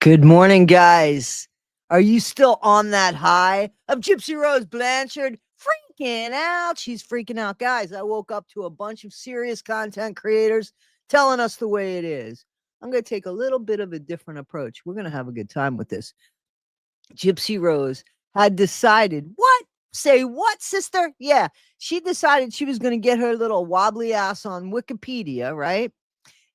Good morning, guys. Are you still on that high of Gypsy Rose Blanchard? Freaking out. She's freaking out. Guys, I woke up to a bunch of serious content creators telling us the way it is. I'm going to take a little bit of a different approach. We're going to have a good time with this. Gypsy Rose had decided, what? Say what, sister? Yeah, she decided she was going to get her little wobbly ass on Wikipedia, right?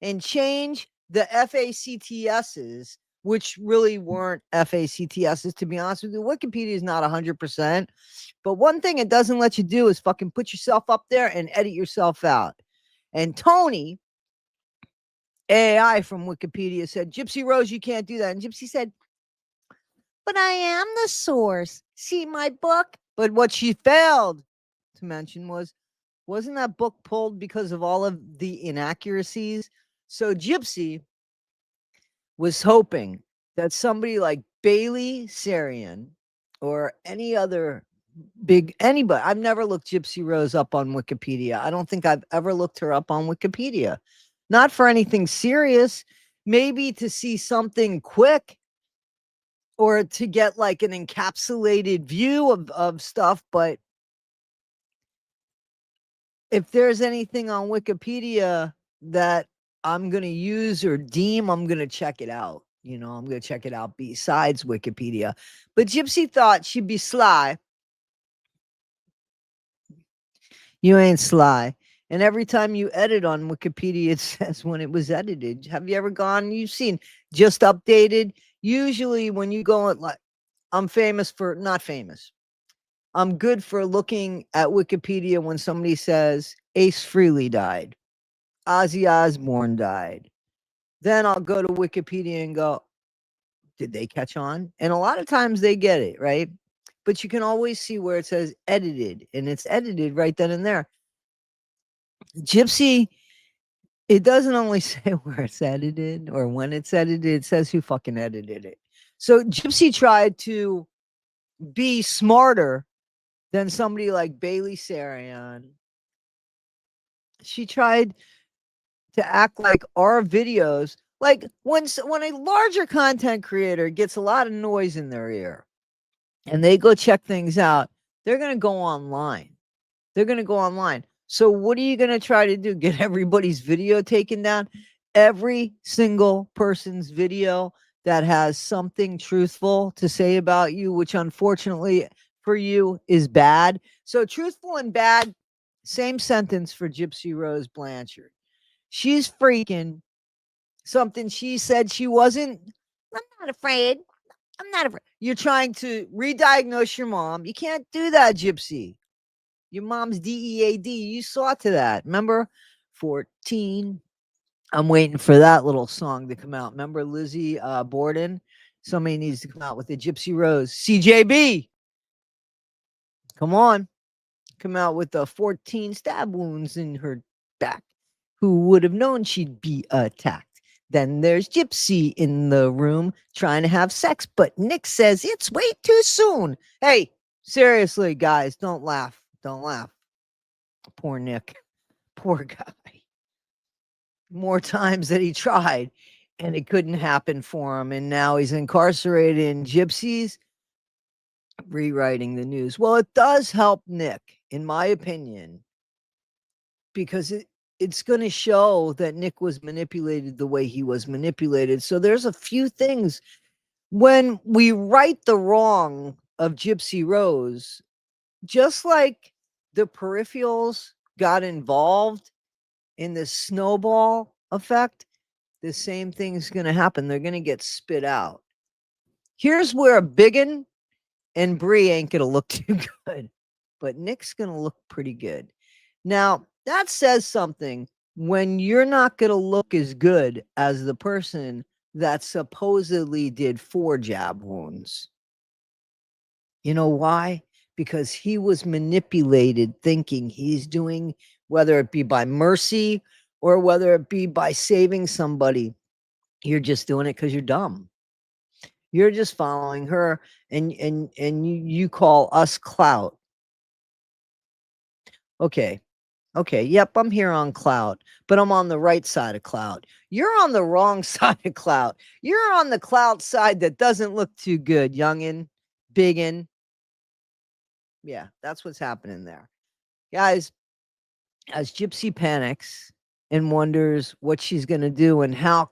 And change the FACTSs, which really weren't FACTSs, to be honest with you. Wikipedia is not 100%. But one thing it doesn't let you do is fucking put yourself up there and edit yourself out. And Tony, AI from Wikipedia, said, Gypsy Rose, you can't do that. And Gypsy said, but I am the source. See my book? But what she failed to mention wasn't that book pulled because of all of the inaccuracies? So Gypsy was hoping that somebody like Bailey Sarian or any other anybody. I've never looked Gypsy Rose up on Wikipedia. I don't think I've ever looked her up on Wikipedia. Not for anything serious, maybe to see something quick or to get like an encapsulated view of stuff. But if there's anything on Wikipedia that I'm going to use or deem, I'm going to check it out. I'm going to check it out besides Wikipedia. But Gypsy thought she'd be sly. You ain't sly. And every time you edit on Wikipedia, it says when it was edited. Have you ever gone? You've seen just updated. Usually when you go at like, I'm famous for, not famous. I'm good for looking at Wikipedia when somebody says Ace Frehley died. Ozzy Osbourne died. Then I'll go to Wikipedia and go, did they catch on? And a lot of times they get it, right? But you can always see where it says edited, and it's edited right then and there. Gypsy, it doesn't only say where it's edited or when it's edited, it says who fucking edited it. So Gypsy tried to be smarter than somebody like Bailey Sarian. She tried to act like our videos, like when a larger content creator gets a lot of noise in their ear and they go check things out, they're going to go online. So what are you going to try to do? Get everybody's video taken down? Every single person's video that has something truthful to say about you, which unfortunately for you is bad. So truthful and bad, same sentence for Gypsy Rose Blanchard. She's freaking something she said she wasn't. I'm not afraid. I'm not afraid. You're trying to re-diagnose your mom. You can't do that, Gypsy. Your mom's DEAD. You saw to that. Remember? 14. I'm waiting for that little song to come out. Remember Lizzie Borden? Somebody needs to come out with a Gypsy Rose. CJB. Come on. Come out with the 14 stab wounds in her back. Who would have known she'd be attacked? Then there's Gypsy in the room trying to have sex, but Nick says it's way too soon. Hey, seriously, guys, don't laugh. Don't laugh. Poor Nick. Poor guy. More times that he tried and it couldn't happen for him. And now he's incarcerated in Gypsy's rewriting the news. Well, it does help Nick, in my opinion, because it's going to show that Nick was manipulated the way he was manipulated. So there's a few things when we right the wrong of Gypsy Rose, just like the peripherals got involved in this snowball effect, the same thing's going to happen. They're going to get spit out. Here's where Biggin and Bree ain't going to look too good, but Nick's going to look pretty good. Now, that says something when you're not going to look as good as the person that supposedly did 4 jab wounds. You know why? Because he was manipulated thinking he's doing, whether it be by mercy or whether it be by saving somebody, you're just doing it because you're dumb. You're just following her and you call us clout. Okay. Okay, yep, I'm here on Clout, but I'm on the right side of Clout. You're on the wrong side of Clout. You're on the Clout side that doesn't look too good, youngin', biggin'. Yeah, that's what's happening there. Guys, as Gypsy panics and wonders what she's going to do and how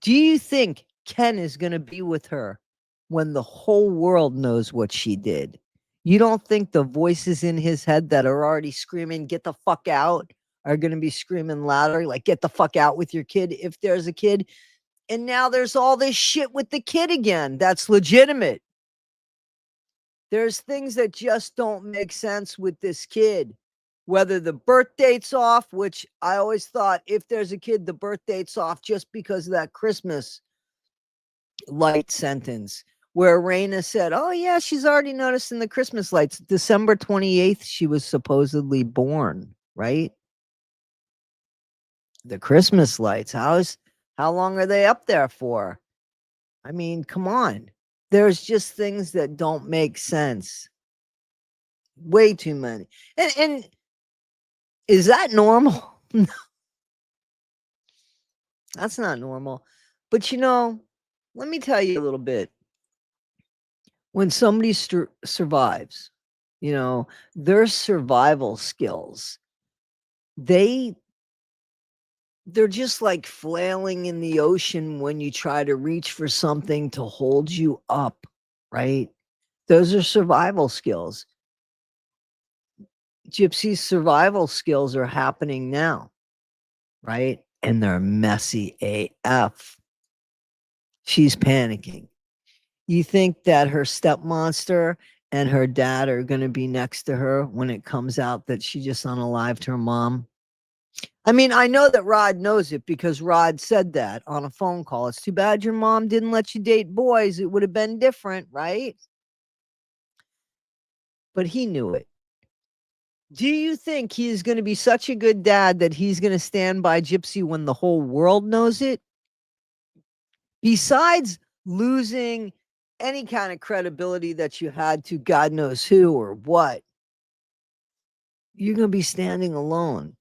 do you think Ken is going to be with her when the whole world knows what she did? You don't think the voices in his head that are already screaming, get the fuck out, are going to be screaming louder, like, get the fuck out with your kid if there's a kid? And now there's all this shit with the kid again. That's legitimate. There's things that just don't make sense with this kid. Whether the birth date's off, which I always thought if there's a kid, the birth date's off just because of that Christmas light sentence where Raina said, oh, yeah, she's already noticing the Christmas lights. December 28th, she was supposedly born, right? The Christmas lights. How long are they up there for? I mean, come on. There's just things that don't make sense. Way too many. And is that normal? No, that's not normal. But let me tell you a little bit. When somebody survives, their survival skills, they're just like flailing in the ocean when you try to reach for something to hold you up, right? Those are survival skills. Gypsy's survival skills are happening now, right? And they're messy AF. She's panicking. You think that her step monster and her dad are going to be next to her when it comes out that she just unalived her mom? I mean, I know that Rod knows it because Rod said that on a phone call. It's too bad your mom didn't let you date boys. It would have been different, right? But he knew it. Do you think he is going to be such a good dad that he's going to stand by Gypsy when the whole world knows it? Besides losing any kind of credibility that you had to God knows who or what, you're going to be standing alone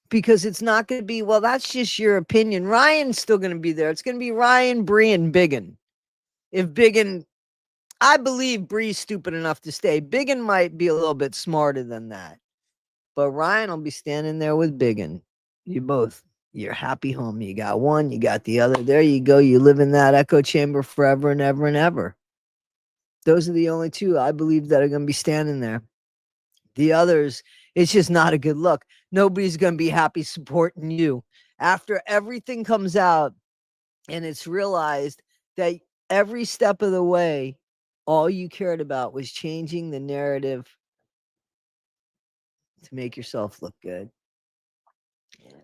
because it's not going to be, well, that's just your opinion. Ryan's still going to be there. It's going to be Ryan, Bree, and Biggin. If Biggin, I believe Bree's stupid enough to stay. Biggin might be a little bit smarter than that, but Ryan will be standing there with Biggin. You both, you're happy home. You got one, you got the other. There you go. You live in that echo chamber forever and ever and ever. Those are the only two I believe that are going to be standing there. The others, it's just not a good look. Nobody's going to be happy supporting you. After everything comes out and it's realized that every step of the way, all you cared about was changing the narrative to make yourself look good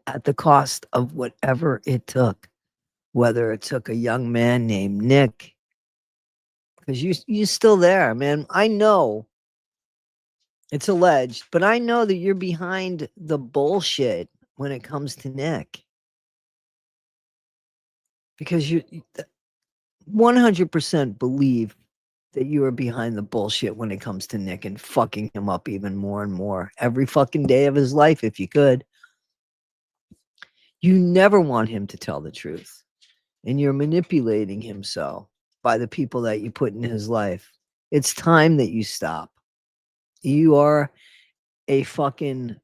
at the cost of whatever it took, whether it took a young man named Nick, because you're still there, man. I know it's alleged, but I know that you're behind the bullshit when it comes to Nick. Because you 100% believe that you are behind the bullshit when it comes to Nick and fucking him up even more and more every fucking day of his life if you could. You never want him to tell the truth. And you're manipulating him so by the people that you put in his life. It's time that you stop. You are a fucking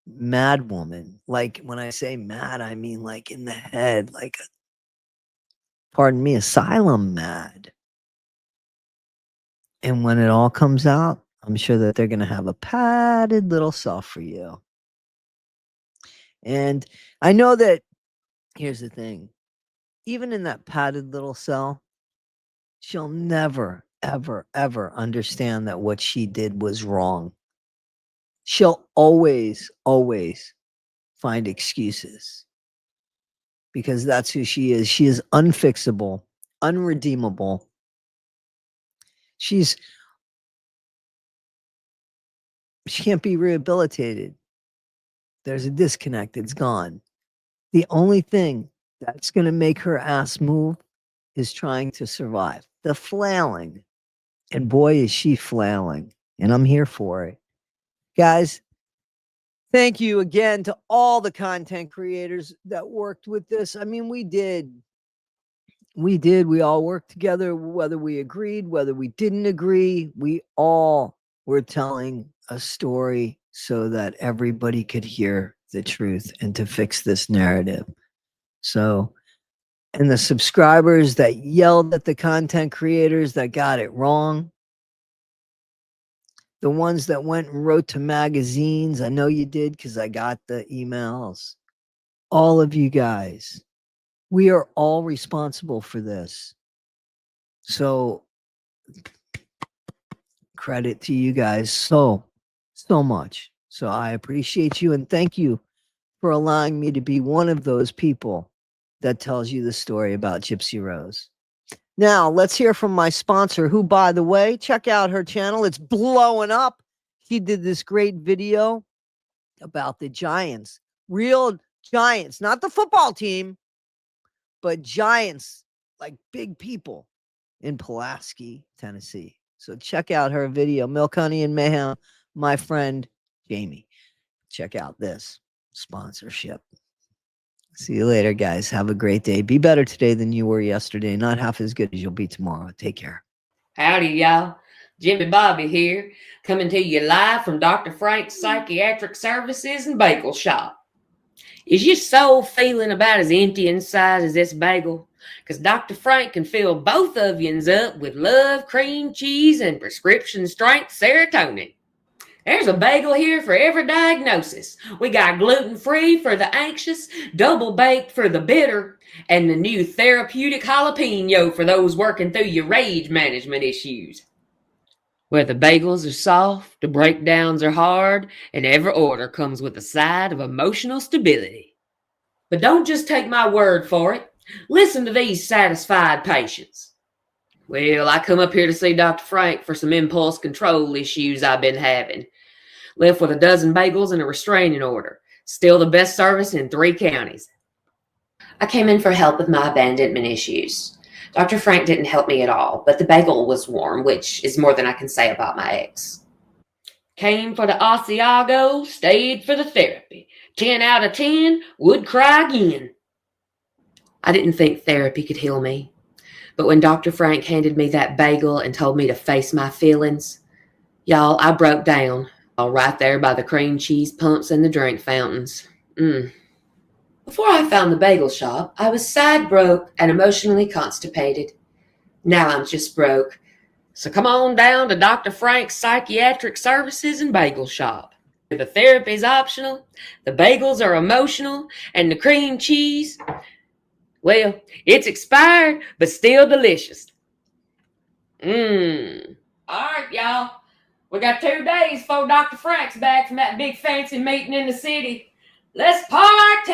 mad woman. Like when I say mad, I mean like in the head, like, pardon me, asylum mad. And when it all comes out, I'm sure that they're going to have a padded little cell for you. And I know that, here's the thing, even in that padded little cell, she'll never, ever, ever understand that what she did was wrong. She'll always, always find excuses because that's who she is. She is unfixable, unredeemable. She can't be rehabilitated. There's a disconnect. It's gone. The only thing that's going to make her ass move is trying to survive. The flailing. And boy, is she flailing. And I'm here for it. Guys, thank you again to all the content creators that worked with this. I mean, we did. We all worked together, whether we agreed, whether we didn't agree. We all were telling a story so that everybody could hear the truth and to fix this narrative. So, and the subscribers that yelled at the content creators that got it wrong, the ones that went and wrote to magazines, I know you did because I got the emails. All of you guys, we are all responsible for this. So, credit to you guys so much. So, I appreciate you and thank you for allowing me to be one of those people that tells you the story about Gypsy Rose. Now, let's hear from my sponsor, who, by the way, check out her channel. It's blowing up. She did this great video about the Giants, real Giants, not the football team, but Giants, like big people in Pulaski, Tennessee. So check out her video, Milk, Honey, and Mayhem, my friend Jamie. Check out this sponsorship. See you later, guys. Have a great day. Be better today than you were yesterday. Not half as good as you'll be tomorrow. Take care. Howdy, y'all. Jimmy Bobby here, coming to you live from Dr. Frank's Psychiatric Services and Bagel Shop. Is your soul feeling about as empty inside as this bagel? Because Dr. Frank can fill both of yous up with love, cream cheese, and prescription strength serotonin. There's a bagel here for every diagnosis. We got gluten-free for the anxious, double-baked for the bitter, and the new therapeutic jalapeno for those working through your rage management issues. Where the bagels are soft, the breakdowns are hard, and every order comes with a side of emotional stability. But don't just take my word for it. Listen to these satisfied patients. Well, I come up here to see Dr. Frank for some impulse control issues I've been having. Left with a dozen bagels and a restraining order. Still the best service in 3 counties. I came in for help with my abandonment issues. Dr. Frank didn't help me at all, but the bagel was warm, which is more than I can say about my ex. Came for the Asiago, stayed for the therapy. 10 out of 10, would cry again. I didn't think therapy could heal me, but when Dr. Frank handed me that bagel and told me to face my feelings, y'all, I broke down. All right there by the cream cheese pumps and the drink fountains. Before I found the bagel shop, I was sad broke and emotionally constipated. Now I'm just broke. So come on down to Dr. Frank's Psychiatric Services and Bagel Shop. The therapy's optional, the bagels are emotional, and the cream cheese, well, it's expired, but still delicious. All right, y'all. We got 2 days before Dr. Frank's back from that big fancy meeting in the city. Let's party!